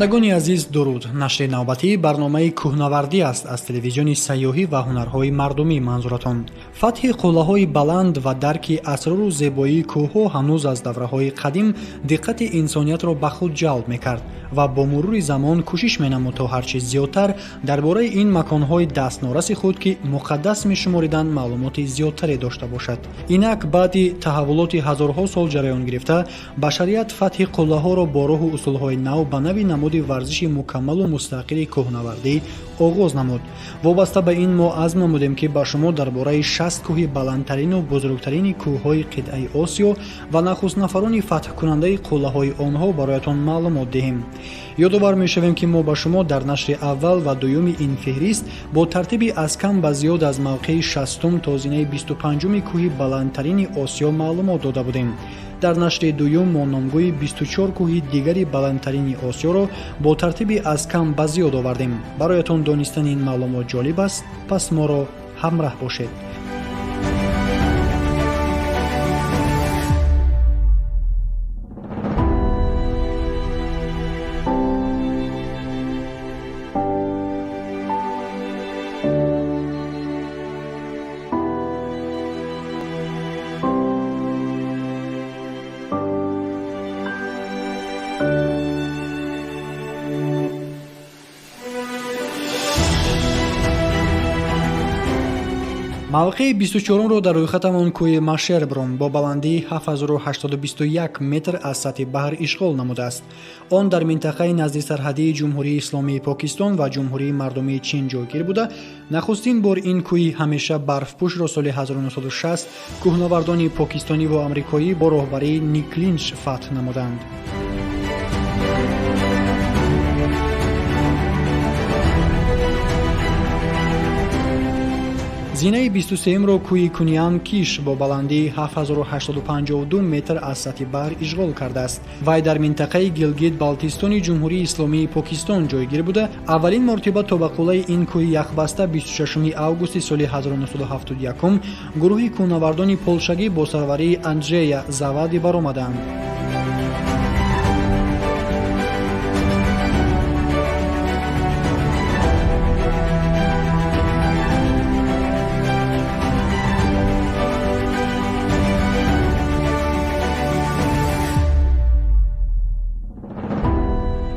шунавандагони азиз, дуруд. Нашри навбатии барномаи кӯҳнавардӣ аст аз телевизиони сайёҳӣ ва ҳунарҳои мардумӣ манзуратон. Фатҳи қуллаҳои баланд ва дарки асрору зебоии кӯҳҳо ҳанӯз аз давраҳои қадим диққати инсониятро ба худ ҷалб мекард ва бо мурури замон кӯшиш менамуд то ҳарчи зиёдтар дар бораи ин маконҳои дастнораси худ ки муқаддас мешумориданд маълумоти зиёдтаре дошта бошад. Инак баъди таҳаввулоти ҳазорҳо сол ҷараён гирифта, башарият фатҳи қуллаҳоро бо роҳу усулҳои нав ба нави намуди варзиши мукаммалу мустақили кӯҳнавардӣ оғоз намуд. Вобаста ба ин мо азм намудем ки ба шумо дар бораи 60 кӯҳи баландтарину бузургтарини кӯҳҳои қитъаи Осиё ва нахустнафарони фатҳкунандаи қуллаҳои онҳо бароятон маълумот диҳем. ёдовар мешавем ки мо ба шумо дар нашри аввал ва дуюми ин феҳрист бо тартиби аз кам ба зиёд аз мавқеи 60 то зинаи 25-уми кӯҳи баландтарини Осиё маълумот дода будем. дар нашри дуюм мо номгӯи 24 кӯҳи дигари баландтарини Осиёро бо тартиби аз кам ба зиёд овардем. бароятон донистани ин маълумот ҷолиб аст, пас моро ҳамроҳ бошед. мавқеи 24-ро дар рӯйхатамон кӯҳи Машербрум бо баландии 7821 метр аз сатҳи баҳр ишғол намудааст. он дар минтақаи назди сарҳадии ҷумҳурии исломии Покистон ва ҷумҳурии мардумии Чин ҷойгир буда, нахустин бор ин кӯҳи ҳамеша барфпӯшро соли 1960 кӯҳнавардони покистониву амрикоӣ бо роҳбарии Ник Линч фатҳ намуданд. зинаи 23-ро кӯҳи Куньян Киш бо баландии 7082 метр аз сатҳи баҳр ишғол кардааст. вай дар минтақаи Гилгит-Балтистони ҷумҳурии исломии Покистон ҷойгир буда, аввалин мартиба то ба қуллаи ин кӯҳи яхбаста 26 августи соли 1971 гурӯҳи кӯҳнавардони полшагӣ бо сарварии Анҷея Завади баромаданд.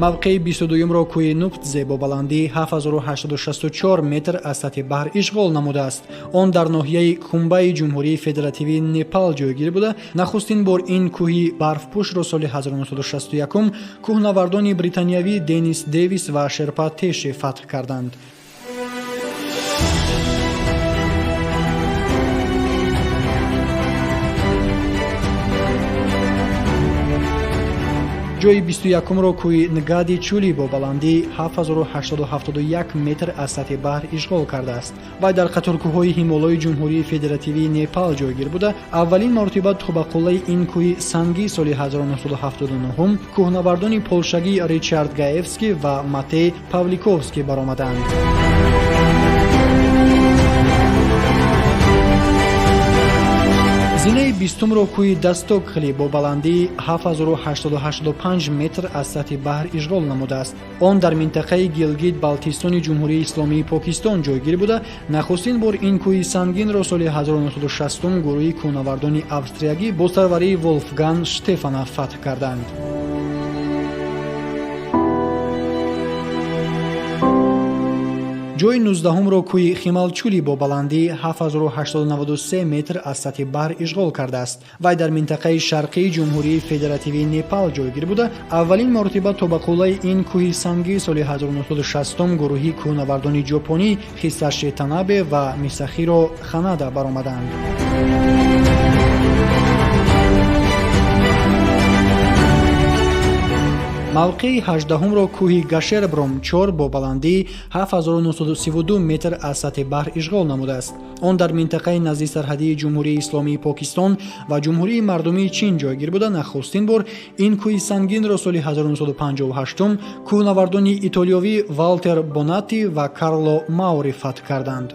мавқеи 22-ро кӯҳи Нуфтзе бо баландии 7084 метр аз сатҳи баҳр ишғол намудааст. он дар ноҳияи Хумбаи ҷумҳурии федеративии Непал ҷойгир буда, нахустин бор ин кӯҳи барфпӯшро соли 1961 кӯҳнавардони британиявӣ Денис Дэвис ва Шерпа Теши фатҳ карданд. ҷои 21-ро кӯҳи Нгади Чули бо баландии 7081 метр аз сатҳи баҳр ишғол кардааст. вай дар қаторкӯҳҳои ҳимолои ҷумҳурии федеративии Непал ҷойгир буда, аввалин мартиба то ба қуллаи ин кӯҳи сангӣ соли 1979 кӯҳнавардони полшагӣ Ричард Гаевский ва Матей Павликовский баромаданд. зинаи 20-ро кӯҳи Дастокхли бо баландии 7085 метр аз сатҳи баҳр ишғол намудааст. он дар минтақаи Гилгит-Балтистони ҷумҳурии исломии Покистон ҷойгир буда, нахустин бор ин кӯҳи сангинро соли 1960 гурӯҳи кӯҳнавардони австриягӣ бо сарварии Волфган Штефана фатҳ карданд. ҷои 19-ро кӯҳи Хималчули бо баландии 7083 метр аз сатҳи баҳр ишғол кардааст. вай дар минтақаи шарқии ҷумҳурии федеративии Непал ҷойгир буда, аввалин мартиба то ба қуллаи ин кӯҳи сангӣ соли 1960 гурӯҳи кӯҳнавардони ҷопонӣ Хисаши Танабе ва Мисахиро Ханада баромаданд. мавқеи 18-ро кӯҳи Гашербрум 4 бо баландии 7932 метр аз сатҳи баҳр ишғол намудааст. он дар минтақаи назди сарҳадии ҷумҳурии исломии Покистон ва ҷумҳурии мардумии Чин ҷойгир буда, нахустин бор ин кӯҳи сангинро соли 1958 кӯҳнавардони итолиёвӣ Валтер Бонати ва Карло Маури фатҳ карданд.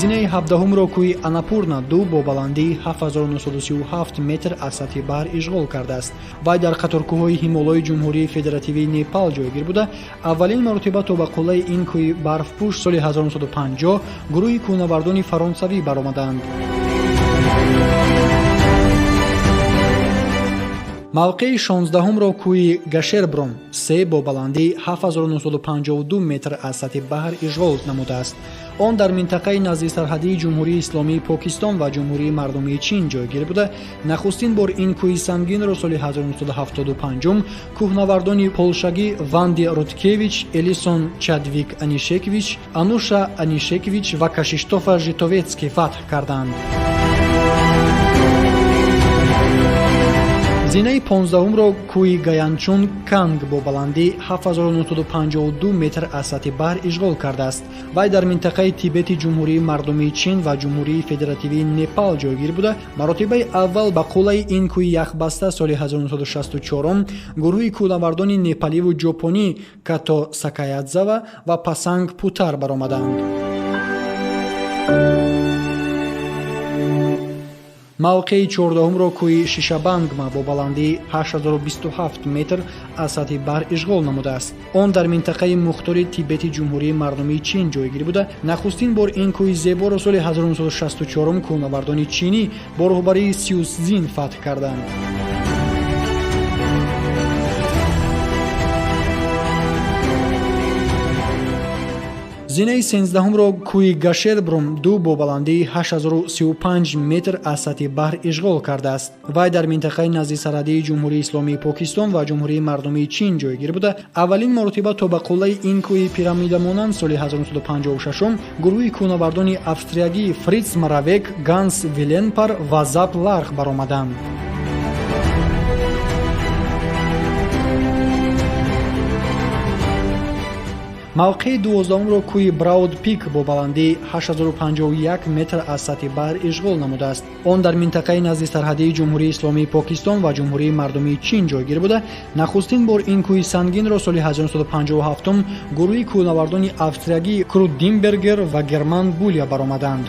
зинаи 17-ро кӯҳи Анапурна 2 бо баландии 7937 метр аз сатҳи баҳр ишғол кардааст. Вай дар қаторкӯҳҳои ҳимолои ҷумҳурии федеративии Непал ҷойгир буда, аввалин маротиба то ба қуллаи ин кӯҳи барфпӯш соли 1950 гурӯҳи кӯҳнавардони фаронсавӣ баромаданд. мавқеи 16-ро кӯҳи Гашерброн 3 бо баландии 7952 метр аз сатҳи баҳр ишғол намудааст. он дар минтақаи назди сарҳадии ҷумҳурии исломии Покистон ва ҷумҳурии мардумии Чин ҷойгир буда, нахустин бор ин кӯҳи сангинро соли 1975 кӯҳнавардони полшагӣ Ванди Рудкевич, Элисон Чадвик Анишекевич, Ануша Анишекевич ва Кшиштофа Житовецкий фатҳ карданд. зинаи 15-ро кӯҳи Гаянчун Канг бо баландии 7952 метр аз сатҳи баҳр ишғол кардааст. вай дар минтақаи Тибети ҷумҳурии мардумии Чин ва ҷумҳурии федеративии Непал ҷойгир буда, маротибаи аввал ба қуллаи ин кӯҳи яхбаста соли 1964 гурӯҳи кӯҳнавардони непаливу ҷопонӣ Като Сакаядзава ва Пасанг Путар баромаданд. мавқеи 14-ро кӯҳи Шишабангма бо баландии 8027 метр аз сатҳи баҳр ишғол намудааст. он дар минтақаи мухтори Тибети ҷумҳурии мардумии Чин ҷойгир буда, нахустин бор ин кӯҳи зеборо соли 1964 кӯҳнавардони чинӣ бо роҳбарии Сю Цзин фатҳ карданд. зинаи 13-ро кӯҳи Гашербрум 2 бо баландии 8035 метр аз сатҳи баҳр ишғол кардааст. вай дар минтақаи назди сарҳадии ҷумҳурии исломии Покистон ва ҷумҳурии мардумии Чин ҷойгир буда, аввалин маротиба то ба қуллаи ин кӯҳи пирамидамонанд соли 1956 гурӯҳи кӯҳнавардони австриягӣ Фриц Маравек, Ганс Виленпар ва Зап Ларх баромаданд. мавқеи 12-ро кӯҳи Брауд Пик бо баландии 8051 метр аз сатҳи баҳр ишғол намудааст. он дар минтақаи назди сарҳадии ҷумҳурии исломии Покистон ва ҷумҳурии мардумии Чин ҷойгир буда, нахустин бор ин кӯҳи сангинро соли 1957 гурӯҳи кӯҳнавардони австриягӣ Крут Димбергер ва Герман Булия баромаданд.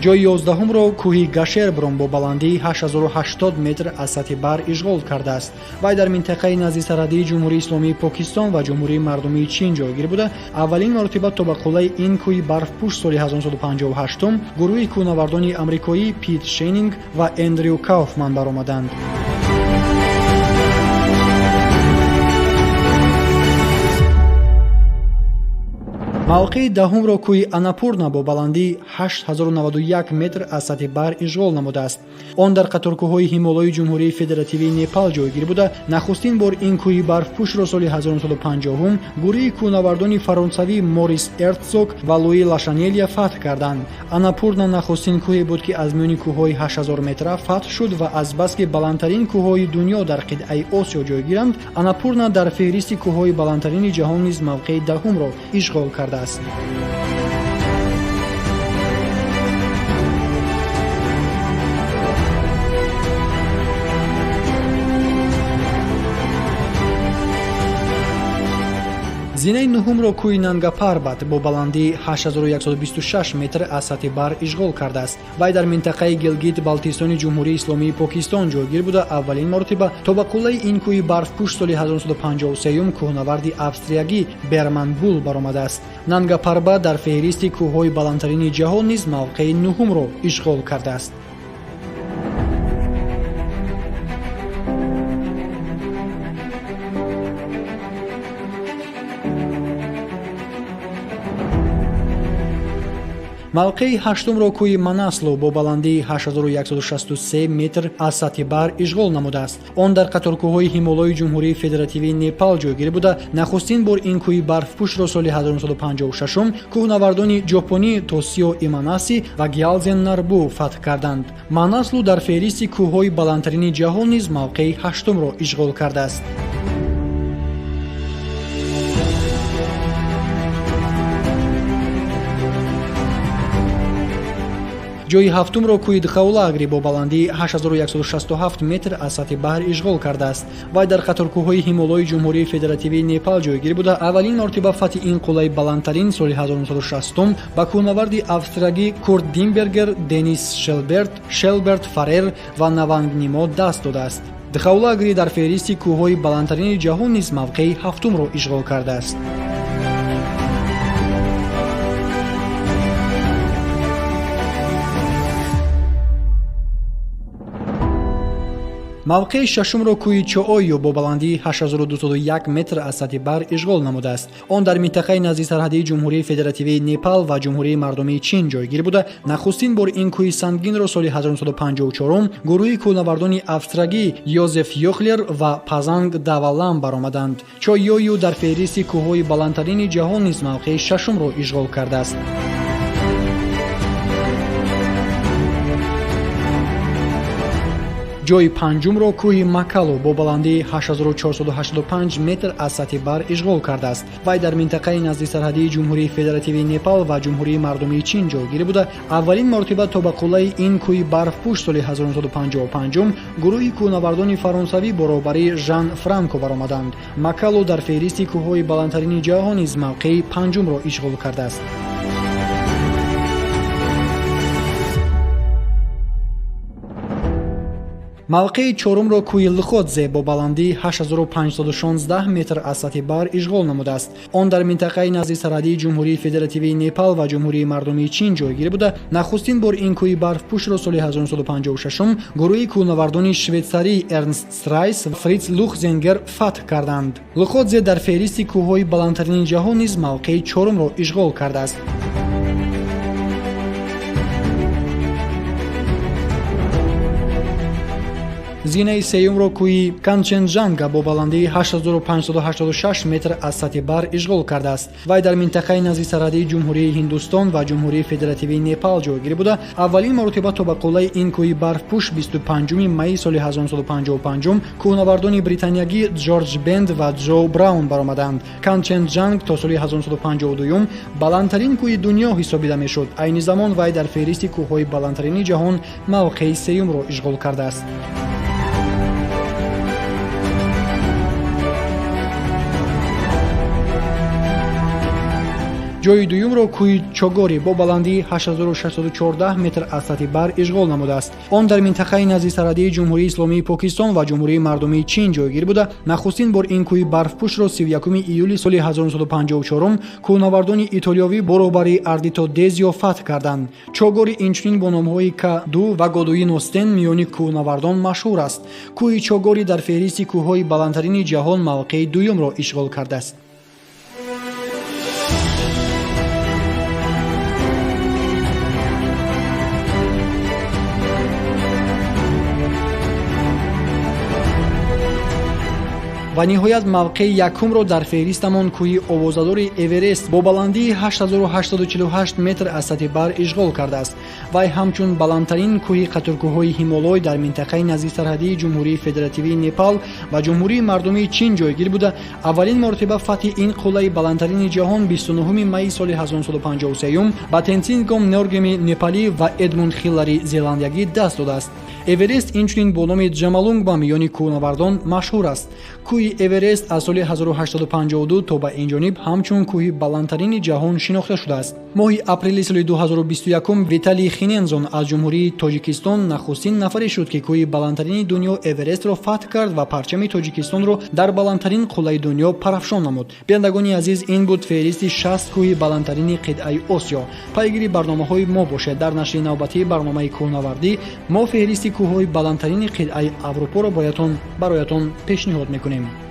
ҷои 11-ро кӯҳи Гашерброн бо баландии 8080 метр аз сатҳи баҳр ишғол кардааст. вай дар минтақаи назди сарҳадии ҷумҳурии исломии Покистон ва ҷумҳурии мардумии Чин ҷойгир буда, аввалин маротиба то ба қуллаи ин кӯҳи барфпӯш соли 1958 гурӯҳи кӯҳнавардони амрикоӣ Пит Шенинг ва Эндрю Кауфман баромаданд. мавқеи 10-ро кӯҳи Анапурна бо баландии 8091 метр аз сатҳи баҳр ишғол намудааст. он дар қаторкӯҳҳои ҳимолои ҷумҳурии федеративии Непал ҷойгир буда, нахустин бор ин кӯҳи барфпӯшро соли 1950 гурӯҳи кӯҳнавардони фаронсавӣ Морис Эрцог ва Луи Лашанелья фатҳ карданд. Анапурна нахустин кӯҳе буд, ки аз миёни кӯҳҳои 8000 метра фатҳ шуд ва аз баски баландтарин кӯҳҳои дунё дар қитъаи Осиё ҷойгиранд, Анапурна дар феҳристи кӯҳҳои баландтарини ҷаҳон низ мавқеи 10-ро ишғол кардааст. зинаи 9-ро кӯҳи Нангапарбат бо баландии 8126 метр аз сатҳи баҳр ишғол кардааст. вай дар минтақаи Гилгит-Балтистони ҷумҳурии исломии Покистон ҷойгир буда, аввалин маротиба то ба қуллаи ин кӯҳи барфпӯш соли 1953 кӯҳнаварди австриягӣ Берман Бул баромадааст. Нангапарбат дар феҳристи кӯҳҳои баландтарини ҷаҳон низ мавқеи 9-ро ишғол кардааст. мавқеи 8-ро кӯҳи Манаслу бо баландии 8163 метр аз сатҳи баҳр ишғол намудааст. он дар қаторкӯҳҳои ҳимолои ҷумҳурии федеративии Непал ҷойгир буда, нахустин бор ин кӯҳи барфпӯшро соли 1956 кӯҳнавардони ҷопонӣ Тосио Иманаси ва Гялзен Нарбу фатҳ карданд. Манаслу дар феҳристи кӯҳҳои баландтарини ҷаҳон низ мавқеи 8-ро ишғол кардааст. ҷойи ҳафтумро кӯҳи Дхаулагри бо баландии 8167 метр аз сатҳи баҳр ишғол кардааст. Вай дар қаторкӯҳҳои ҳимолои ҷумҳурии федеративии Непал ҷойгир буда аввалин мартиба фатҳи ин қуллаи баландтарин соли 1960 ба кӯҳнаварди австриягӣ Курт Димбергер, Денис Шелберт Фарер ва навангнимо даст додааст. Дхаулагри дар феҳристи кӯҳҳои баландтарини ҷаҳон низ мавқеи ҳафтумро ишғол кардааст. мавқеи шашумро кӯҳи Чоойо бо баландии 8201 метр аз сатҳи баҳр ишғол намудааст. Он дар минтақаи назди сарҳадии ҷумҳурии федеративии Непал ва ҷумҳурии мардумии Чин ҷойгир буда нахустин бор ин кӯҳи сангинро соли 1954 гурӯҳи кӯҳнавардони австриягӣ Йозеф Йохлер ва Пазанг Давалам баромаданд. Чоойо дар феҳристи кӯҳҳои баландтарини ҷаҳон низ мавқеи шашумро ишғол кардааст. ҷойи панҷумро кӯҳи Макало бо баландии 8485 метр аз сатҳи баҳр ишғол кардааст. Вай дар минтақаи назди сарҳадии ҷумҳурии федеративии Непал ва ҷумҳурии мардумии Чин ҷойгир буда аввалин мартиба то ба қуллаи ин кӯҳи барфпӯш соли 1955 гурӯҳи кӯҳнавардони фаронсавӣ бо роҳбарии Жан Франко баромаданд. Макало дар феҳристи кӯҳҳои баландтарини ҷаҳон низ мавқеи панҷумро ишғол кардааст. мавқеи чорумро кӯҳи Лходзе бо баландии 8516 метр аз сатҳи баҳр ишғол намудааст. Он дар минтақаи назди сарҳадии ҷумҳурии федеративии Непал ва ҷумҳурии мардумии Чин ҷойгир буда нахустин бор ин кӯҳи барфпӯшро соли 1956 гурӯҳи кӯҳнавардони шветсарии Эрнст Страйс ва Фриц Лухзенгер фатҳ карданд. Лходзе дар феҳристи кӯҳҳои баландтарини ҷаҳон низ мавқеи чорумро ишғол кардааст. зинаи сеюмро кӯҳи Канченҷанга бо баландии 8586 метр аз сатҳи баҳр ишғол кардааст. Вай дар минтақаи назди сарҳадии ҷумҳурии Ҳиндустон ва ҷумҳурии федеративии Непал ҷойгир буда аввалин маротиба то ба қуллаи ин кӯҳи барфпӯш 25 майи соли 1955 кӯҳнавардони британиягӣ Ҷорҷ Бенд ва Ҷо Браун баромаданд. Канченҷанг то соли 1952 баландтарин кӯҳи дунё ҳисобида мешуд. айни замон вай дар феҳристи кӯҳҳои баландтарини ҷаҳон мавқеи сеюмро ишғол кардааст. ҷойи дуюмро кӯҳи Чогори бо баландии 8614 метр аз сатҳи баҳр ишғол намудааст. Он дар минтақаи назди сарҳадии ҷумҳурии исломии Покистон ва ҷумҳурии мардумии Чин ҷойгир буда нахустин бор ин кӯҳи барфпӯшро 31 июли соли 1954 кӯҳнавардони итолиёвӣ бо роҳбарии Ардито Дезио фатҳ карданд. Чогори инчунин бо номҳои К2 ва Годуино Стен миёни кӯҳнавардон машҳур аст. кӯҳи Чогори дар феҳристи кӯҳҳои баландтарини ҷаҳон мавқеи дуюмро ишғол кардааст. ва ниҳоят мавқеи якумро дар феҳристамон кӯҳи овозадори Эверест бо баландии 8848 метр аз сатҳи баҳр ишғол кардааст. вай ҳамчун баландтарин кӯҳи қаторкӯҳҳои Ҳимолой дар минтақаи назди сарҳадии ҷумҳурии федеративии Непал ва ҷумҳурии мардумии Чин ҷойгир буда аввалин маротиба фатҳи ин қуллаи баландтарини ҷаҳон 29 майи соли 1953 ба Тенцингом Норгеми непалӣ ва Эдмунд Хиллари зеландиягӣ даст додааст. Эверест инчунин бо номи Ҷамалунгма миёни кӯҳнавардон машҳур аст. кӯҳи Эверест аз соли 1852 то ба инҷониб ҳамчун кӯҳи баландтарини ҷаҳон шинохта шудааст. моҳи апрели соли 2021 Виталий Хинензон аз ҷумҳурии Тоҷикистон нахустин нафаре шуд ки кӯҳи баландтарини дунё Эверестро фатҳ кард ва парчами Тоҷикистонро дар баландтарин қуллаи дунё парафшон намуд. бинандагони азиз, ин буд феҳристи 60 кӯҳи баландтарини қитъаи Осиё. пайгири барномаҳои мо бошед. дар нашри навбатии барномаи кӯҳнавардӣ мо феҳристи кӯҳҳои баландтарини қитъаи Аврупоро бароятон пешниҳод мекунем.